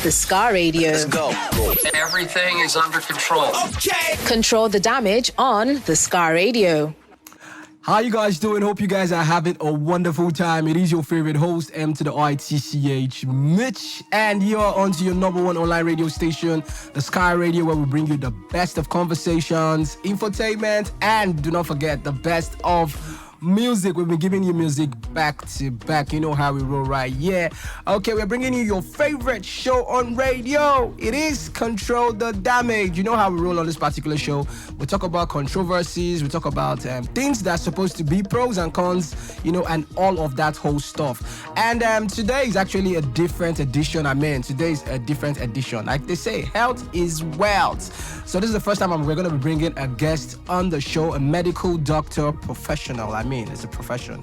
The Scar Radio. Let's go. Everything is under control. Okay. Control the damage on The Scar Radio. How you guys doing? Hope you guys are having a wonderful time. It is your favorite host, M to the ITCH, Mitch, and you're onto your number one online radio station, The Sky Radio, where we bring you the best of conversations, infotainment, and do not forget the best of music. We've been giving you music back to back. You know how we roll, right? Yeah. Okay, we're bringing you your favorite show on radio. It is Control the Damage. You know how we roll on this particular show. We talk about controversies. We talk about things that are supposed to be pros and cons, you know, and all of that whole stuff. And today is actually a different edition. Today is a different edition. Like they say, health is wealth. So this is the first time we're going to be bringing a guest on the show, a medical doctor professional. It's a profession.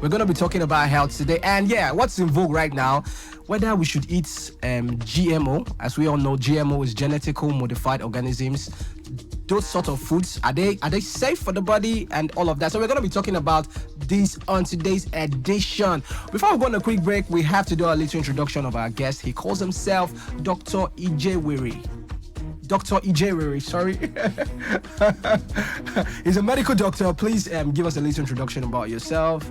We're going to be talking about health today. And yeah, what's in vogue right now, whether we should eat GMO. As we all know, GMO is genetically modified organisms. Those sort of foods, are they safe for the body and all of that? So we're going to be talking about this on today's edition. Before we go on a quick break, we have to do a little introduction of our guest. He calls himself Dr. Ijewere. Dr. Ijewere, sorry. He's a medical doctor. Please give us a little introduction about yourself.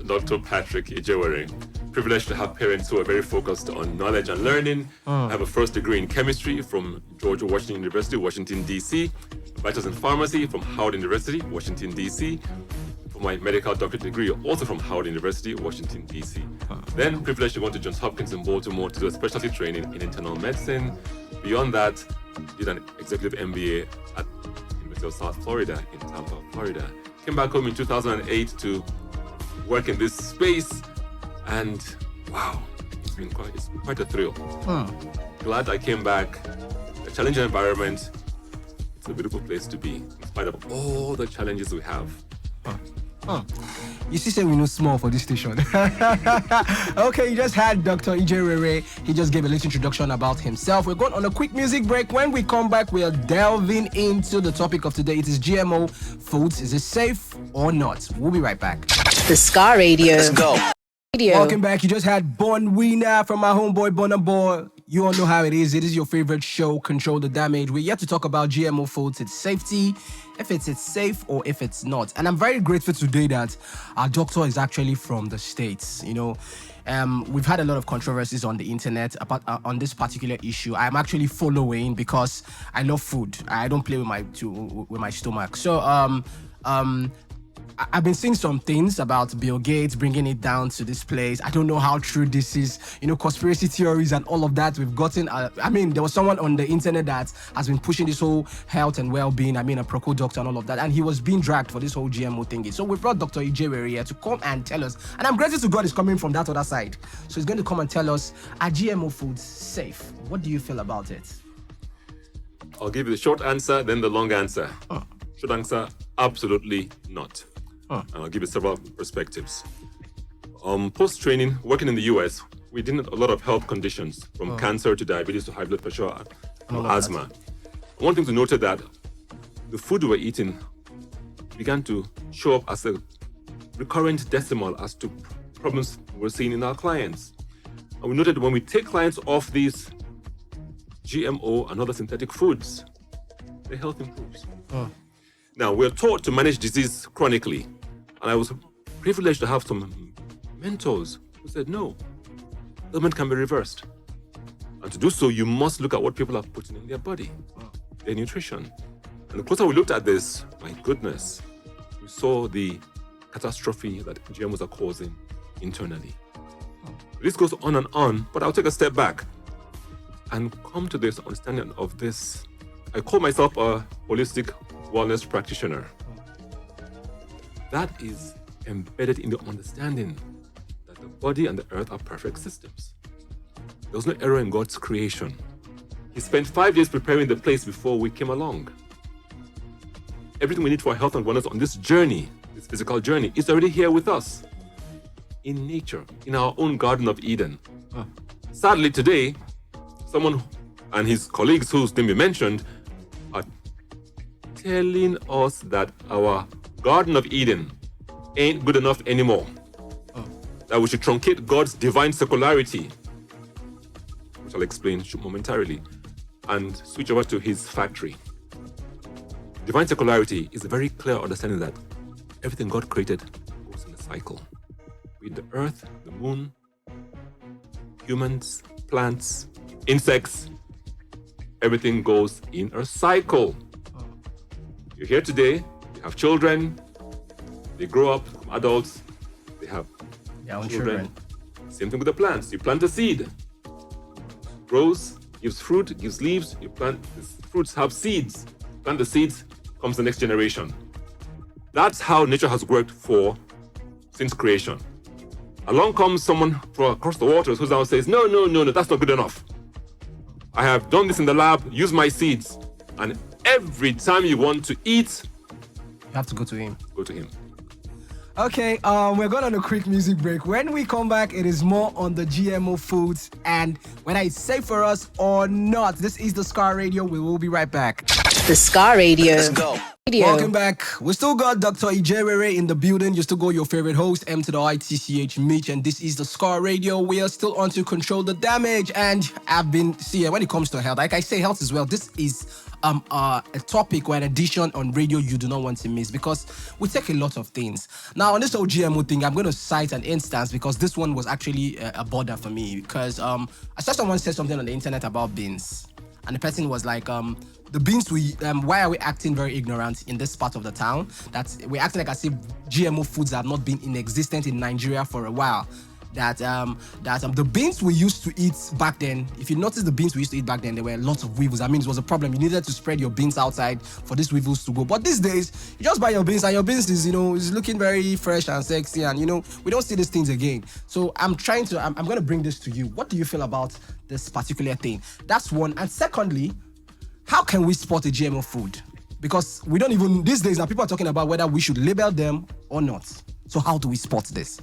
Dr. Patrick Ijewere. Privileged to have parents who are very focused on knowledge and learning. I have a first degree in chemistry from George Washington University, Washington, D.C. A bachelor's in pharmacy from Howard University, Washington, D.C. For my medical doctorate degree, also from Howard University, Washington, D.C. Then privileged to go to Johns Hopkins in Baltimore to do a specialty training in internal medicine. Beyond that, did an executive MBA at University of South Florida in Tampa, Florida. Came back home in 2008 to work in this space, and wow, it's quite a thrill. Glad I came back. A challenging environment. It's a beautiful place to be, in spite of all the challenges we have. You see, say we know small for this station. Okay, you just had Dr. Ijewere. He just gave a little introduction about himself. We're going on a quick music break. When we come back, we are delving into the topic of today. It is GMO foods. Is it safe or not? We'll be right back. The Scar Radio. Let's go. Welcome back. You just had Born Winner from my homeboy Bonabo. You all know how it is. It is your favorite show, Control the Damage. We're here to talk about GMO foods, its safety, if it's safe or if it's not. And I'm very grateful today that our doctor is actually from the States. You know, we've had a lot of controversies on the internet about on this particular issue. I'm actually following because I love food. I don't play with my stomach. So I've been seeing some things about Bill Gates bringing it down to this place. I don't know how true this is. You know, conspiracy theories and all of that we've gotten. There was someone on the internet that has been pushing this whole health and well-being. A pro doctor and all of that. And he was being dragged for this whole GMO thingy. So we brought Dr. Ijewere here to come and tell us. And I'm grateful to God he's coming from that other side. So he's going to come and tell us, are GMO foods safe? What do you feel about it? I'll give you the short answer, then the long answer. Short answer, absolutely not. And I'll give you several perspectives. Post-training, working in the US, we did a lot of health conditions, from cancer to diabetes to high blood pressure and asthma. One thing to note is that the food we were eating began to show up as a recurrent decimal as to problems we're seeing in our clients. And we noted when we take clients off these GMO and other synthetic foods, their health improves. Now, we're taught to manage disease chronically. And I was privileged to have some mentors who said, no, ailment can be reversed. And to do so, you must look at what people are putting in their body, their nutrition. And the closer we looked at this, my goodness, we saw the catastrophe that GMOs are causing internally. This goes on, but I'll take a step back and come to this understanding of this. I call myself a holistic wellness practitioner. That is embedded in the understanding that the body and the earth are perfect systems. There was no error in God's creation. He spent 5 years preparing the place before we came along. Everything we need for our health and wellness on this journey, this physical journey, is already here with us. In nature, in our own Garden of Eden. Sadly today, someone and his colleagues whose name we mentioned are telling us that our Garden of Eden ain't good enough anymore. That we should truncate God's divine circularity, which which I'll explain momentarily, and switch over to his factory. Divine secularity is a very clear understanding that everything God created goes in a cycle. With the earth, the moon, humans, plants, insects, everything goes in a cycle. You're here today, you have children, they grow up, become adults, they have children. Same thing with the plants. You plant a seed, grows, gives fruit, gives leaves, you plant the fruits, have seeds, plant the seeds, comes the next generation. That's how nature has worked since creation. Along comes someone from across the waters who now says, no, that's not good enough. I have done this in the lab, use my seeds, and every time you want to eat, You have to go to him. Go to him. Okay, we're going on a quick music break. When we come back, it is more on the GMO foods and whether it's safe for us or not. This is the Scar Radio. We will be right back. The Scar Radio. Let's go. Welcome back. We still got Dr. Ijewere in the building. You still got your favorite host, M to the ITCH Mitch, and this is the Scar Radio. We are still on to control the damage, and I've been when it comes to health, like I say, health as well. This is a topic or an edition on radio you do not want to miss because we take a lot of things. Now, on this whole GMO thing, I'm going to cite an instance because this one was actually a bother for me because I saw someone said something on the internet about beans, and the person was like, the beans why are we acting very ignorant in this part of the town? That we're acting like as if GMO foods have not been in existence in Nigeria for a while. That the beans we used to eat back then, if you notice the beans we used to eat back then, there were lots of weevils. I mean, it was a problem. You needed to spread your beans outside for these weevils to go. But these days, you just buy your beans and your beans is looking very fresh and sexy, and we don't see these things again. So I'm going to bring this to you. What do you feel about this particular thing? That's one. And secondly, how can we spot a GMO food? Because we don't even, these days now, people are talking about whether we should label them or not. So how do we spot this?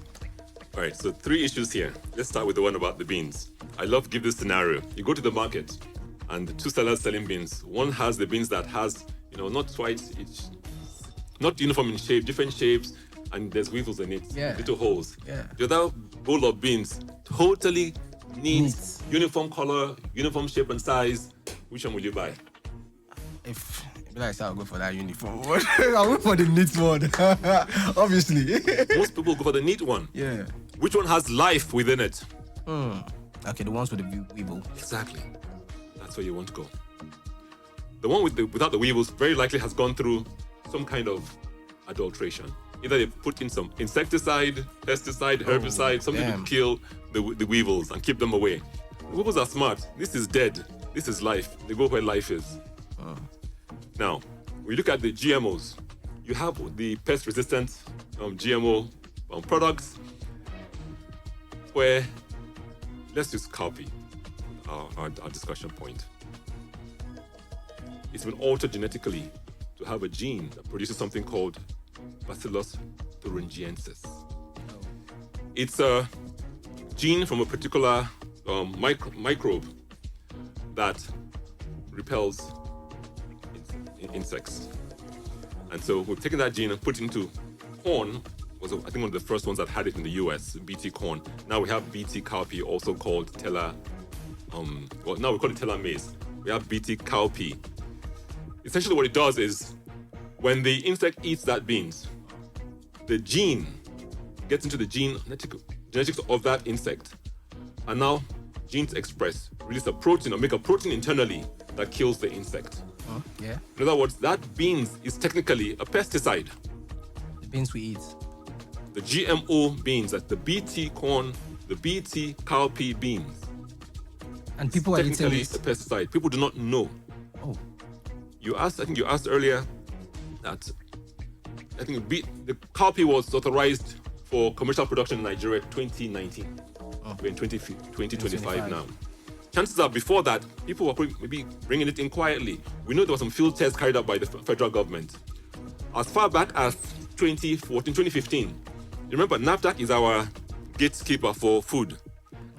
All right, so 3 issues here. Let's start with the one about the beans. I love to give this scenario. You go to the market and the 2 sellers selling beans. One has the beans that has, not quite, it's not uniform in shape, different shapes, and there's weevils in it, little holes. Yeah. The other bowl of beans, totally neat, uniform color, uniform shape and size. Which one will you buy? If I say I'll go for that uniform one, I'll go for the neat one. Obviously. Most people go for the neat one. Yeah. Which one has life within it? Okay, the ones with the weevil. Exactly. That's where you want to go. The one without the weevils very likely has gone through some kind of adulteration. Either they've put in some insecticide, pesticide, herbicide, something to kill the weevils and keep them away. The weevils are smart. This is dead. This is life. They go where life is. Now, we look at the GMOs. You have the pest-resistant GMO products where, let's just copy our discussion point. It's been altered genetically to have a gene that produces something called Bacillus thuringiensis. It's a gene from a particular microbe that repels insects. And so we've taken that gene and put it into corn. Was I think one of the first ones that had it in the US, BT corn. Now we have BT cowpea, also called now we call it teller maize. We have BT cowpea. Essentially what it does is when the insect eats that beans, the gene gets into the genetics of that insect. And now genes release a protein or make a protein internally that kills the insect. Yeah. In other words, that beans is technically a pesticide. The beans we eat. The GMO beans, that's the BT corn, the BT cowpea beans. And people are eating technically it. a pesticide. People do not know. Oh. I think you asked earlier that the cowpea was authorized for commercial production in Nigeria 2019. We're in 2025 now. Chances are before that, people were maybe bringing it in quietly. We know there were some field tests carried out by the federal government. As far back as 2014, 2015, remember NAFDAC is our gatekeeper for food.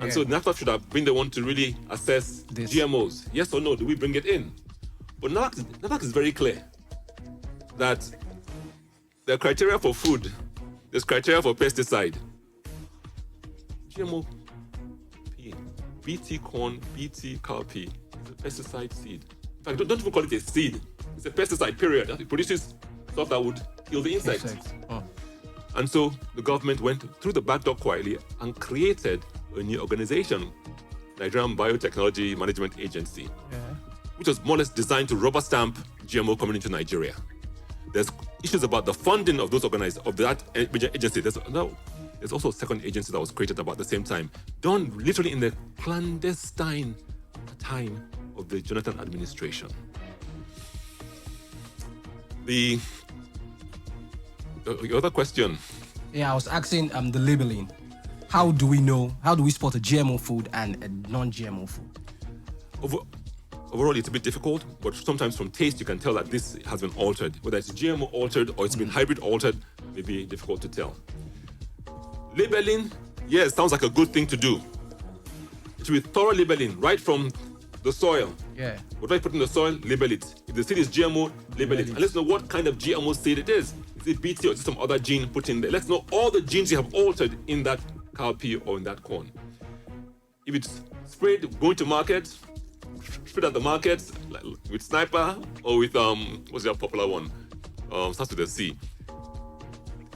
And so NAFDAC should have been the one to really assess GMOs. Yes or no, do we bring it in? But NAFDAC is very clear that the criteria for food, there's criteria for pesticide. GMO BT corn, BT cowpea is a pesticide seed. In fact, don't even call it a seed. It's a pesticide, period. It produces stuff that would kill the insects. And so the government went through the back door quietly and created a new organization, Nigerian Biotechnology Management Agency, which was more or less designed to rubber stamp GMO coming into Nigeria. There's issues about the funding of those that agency. There's also a second agency that was created about the same time, done literally in the clandestine time of the Jonathan administration. The other question. Yeah, I was asking the labeling. How do we spot a GMO food and a non-GMO food? Overall, it's a bit difficult, but sometimes from taste, you can tell that this has been altered. Whether it's GMO altered or it's been hybrid altered, may be difficult to tell. Labeling, yes, sounds like a good thing to do. It should be thorough labeling, right from the soil. Yeah. Whatever you put in the soil, label it. If the seed is GMO, label it. And let's know what kind of GMO seed it is. Is it BT or is it some other gene put in there? Let's know all the genes you have altered in that cowpea or in that corn. If it's sprayed going to market, sprayed at the market like with Sniper or with what's your popular one? Starts with a C.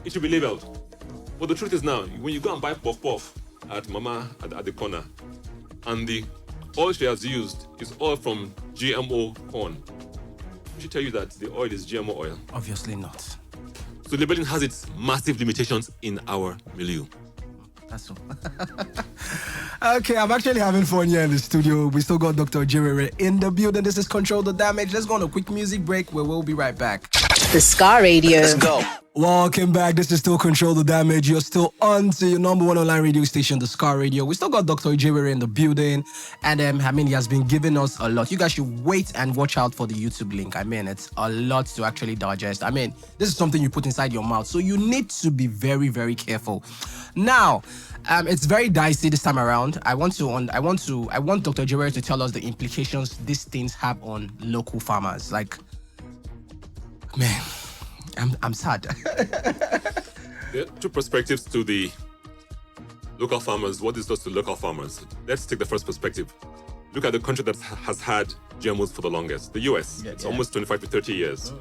It should be labeled. But the truth is now, when you go and buy puff puff at Mama at the corner, and the oil she has used is oil from GMO corn, we should tell you that the oil is GMO oil. Obviously not. So labeling has its massive limitations in our milieu. That's all. Okay, I'm actually having fun here in the studio. We still got Dr. Ijewere in the building. This is Control the Damage. Let's go on a quick music break where we'll be right back. The Scar Radio. Let's go. Welcome back. This is still Control the Damage. You're still on to your number one online radio station, The Scar Radio. We still got Dr. Ijewere in the building. And he has been giving us a lot. You guys should wait and watch out for the YouTube link. It's a lot to actually digest. This is something you put inside your mouth. So you need to be very, very careful. Now, it's very dicey this time around. I want Dr. Ijewere to tell us the implications these things have on local farmers. Man, I'm sad. There are two perspectives to the local farmers. What this does to local farmers. Let's take the first perspective. Look at the country that has had GMOs for the longest, the US. It's almost 25 to 30 years.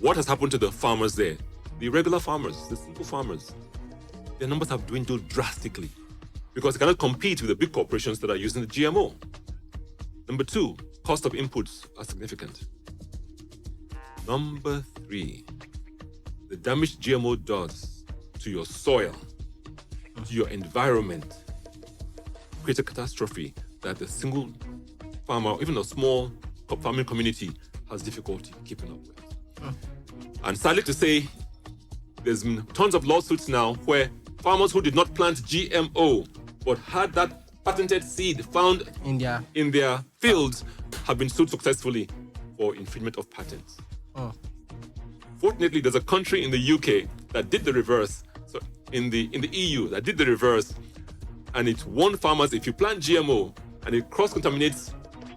What has happened to the farmers there? The regular farmers, the simple farmers. Their numbers have dwindled drastically because they cannot compete with the big corporations that are using the GMO. Number two, cost of inputs are significant. Number three, the damage GMO does to your soil, to your environment, creates a catastrophe that the single farmer, even a small farming community, has difficulty keeping up with. And sadly to say, there's been tons of lawsuits now where farmers who did not plant GMO but had that patented seed found in their fields have been sued successfully for infringement of patents. Fortunately, there's a country in the UK that did the reverse. So in the EU that did the reverse, and it warned farmers: if you plant GMO and it cross-contaminates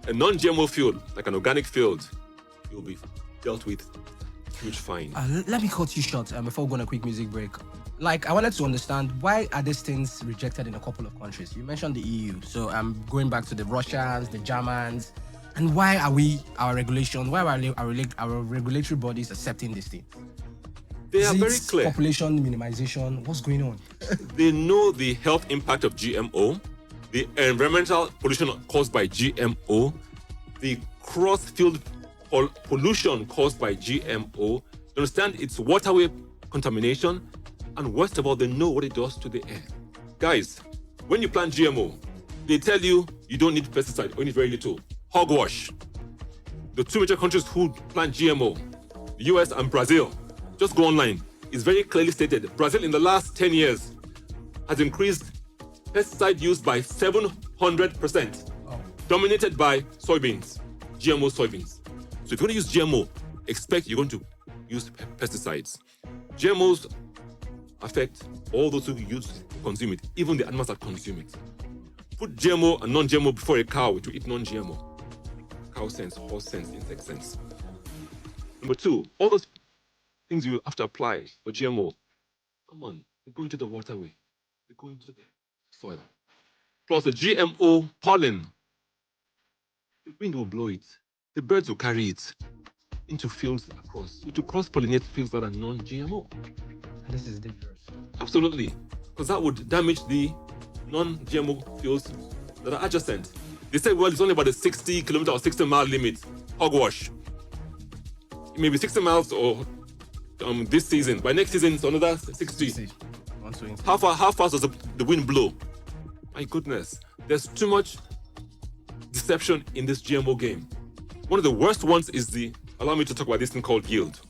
a non-GMO field, like an organic field, you'll be dealt with huge fine. Let me cut you short before we go on a quick music break. I wanted to understand, why are these things rejected in a couple of countries? You mentioned the EU, so I'm going back to the Russians, the Germans. And why are our regulatory bodies accepting this thing? They are very clear. Population minimization, what's going on? They know the health impact of GMO, the environmental pollution caused by GMO, the cross-field pollution caused by GMO. They understand its waterway contamination, and worst of all, they know what it does to the air. Guys, when you plant GMO, they tell you don't need pesticide or you need very little. Hogwash. The two major countries who plant GMO, the US and Brazil, just go online. It's very clearly stated. Brazil in the last 10 years has increased pesticide use by 700%, dominated by soybeans, GMO soybeans. So if you're going to use GMO, expect you're going to use pesticides. GMOs affect all those who consume it, even the animals that consume it. Put GMO and non-GMO before a cow to eat non-GMO. Cow sense, horse sense, insect sense. Number two, all those things you have to apply for GMO, come on, they go into the waterway, they go into the soil. plus the GMO pollen, the wind will blow it. The birds will carry it into fields across, to cross-pollinate fields that are non-GMO. And this is dangerous. Absolutely, because that would damage the non-GMO fields that are adjacent. They say, well, it's only about a 60-kilometer or 60-mile limit. Hogwash. It may be 60 miles or this season. By next season, it's another 60. How fast does the wind blow? My goodness, there's too much deception in this GMO game. One of the worst ones is allow me to talk about this thing called yield.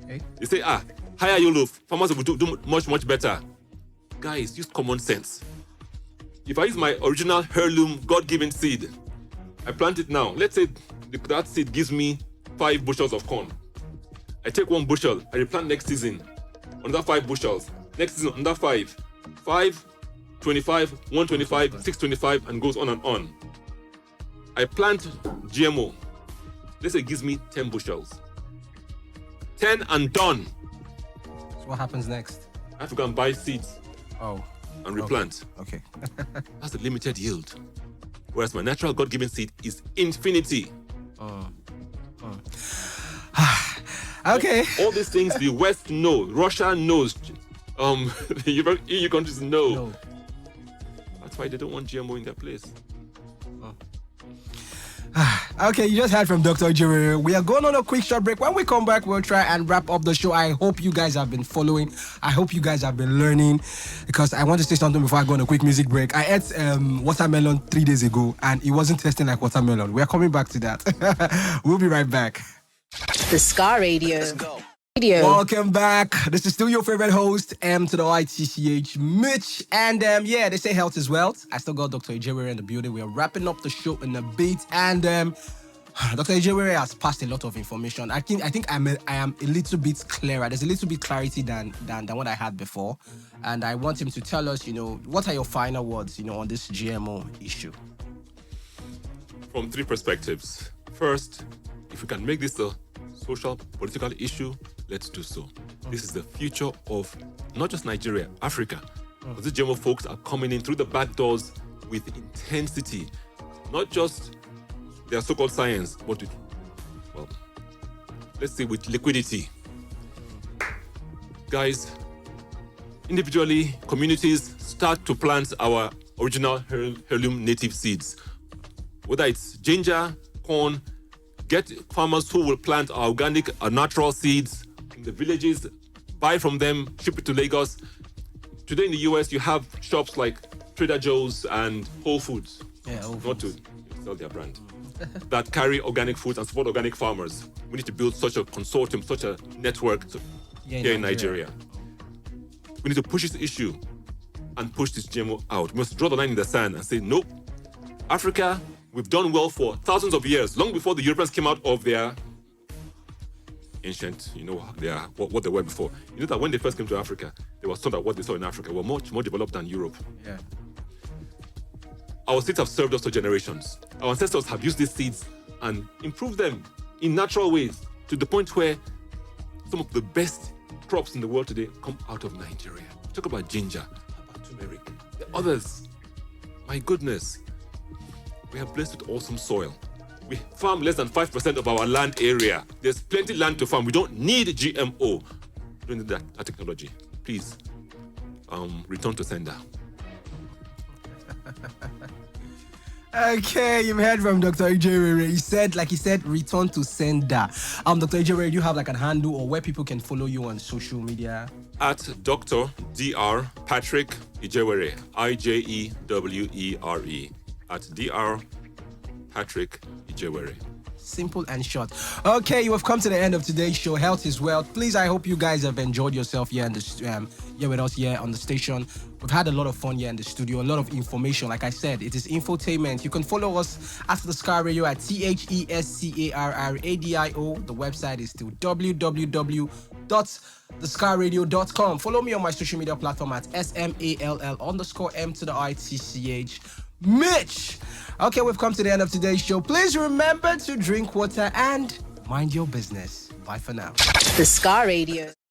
Okay. They say, higher yield of farmers will do much better. Guys, use common sense. If I use my original heirloom God-given seed, I plant it now. Let's say that seed gives me 5 bushels of corn. I take 1 bushel, I replant next season, another 5 bushels. Next season, another 5. 5, 25, 125, 625, and goes on and on. I plant GMO. Let's say it gives me 10 bushels. 10 and done. So what happens next? I have to go and buy seeds. And replant. Okay. That's the limited yield. Whereas my natural God-given seed is infinity. Okay. All these things the West knows, Russia knows, the EU countries know. No. That's why they don't want GMO in their place. Okay, you just heard from Dr. Ijewere. We are going on a quick short break. When we come back, we'll try and wrap up the show. I hope you guys have been following. I hope you guys have been learning, because I want to say something before I go on a quick music break. I ate watermelon 3 days ago, and it wasn't tasting like watermelon. We're coming back to that. We'll be right back. The Scar Radio. Let's go. Welcome back. This is still your favorite host, M to the ITCH, Mitch. And they say health is wealth. I still got Dr. Ijewere in the building. We are wrapping up the show in a bit. And Dr. Ijewere has passed a lot of information. I think I am a little bit clearer. There's a little bit clarity than what I had before. And I want him to tell us, what are your final words, on this GMO issue? From 3 perspectives. First, if we can make this a social, political issue, let's do so. This is the future of not just Nigeria, Africa. Because the GMO folks are coming in through the back doors with intensity. Not just their so-called science, but let's say with liquidity. Guys, individually, communities start to plant our original heirloom native seeds. Whether it's ginger, corn, get farmers who will plant our organic, our natural seeds in the villages, buy from them, ship it to Lagos. Today in the US, you have shops like Trader Joe's and Whole Foods, not to sell their brand, that carry organic foods and support organic farmers. We need to build such a consortium, such a network here in Nigeria. We need to push this issue and push this GMO out. We must draw the line in the sand and say, nope, Africa, we've done well for thousands of years, long before the Europeans came out of their ancient, what they were before. You know that when they first came to Africa, they were told that what they saw in Africa were much more developed than Europe. Yeah. Our seeds have served us for generations. Our ancestors have used these seeds and improved them in natural ways to the point where some of the best crops in the world today come out of Nigeria. Talk about ginger, about turmeric, the others. My goodness. We are blessed with awesome soil. We farm less than 5% of our land area. There's plenty land to farm. We don't need GMO. We don't need that technology. Please, return to sender. Okay, you've heard from Dr. Ijewere. He said, return to sender. Dr. Ijewere, do you have like a handle or where people can follow you on social media? At Dr. Dr. Patrick Ijewere, Ijewere. At Dr. Patrick Ijewere. Simple and short. Okay, you have come to the end of today's show. Health is wealth. Please, I hope you guys have enjoyed yourself here with us here on the station. We've had a lot of fun here in the studio, a lot of information. Like I said, it is infotainment. You can follow us at the Scar Radio at TheScarRadio. The website is still www.thescarradio.com. Follow me on my social media platform at SMALL_M to the ITCH. Mitch. Okay, we've come to the end of today's show. Please remember to drink water and mind your business. Bye for now. The Scar Radio.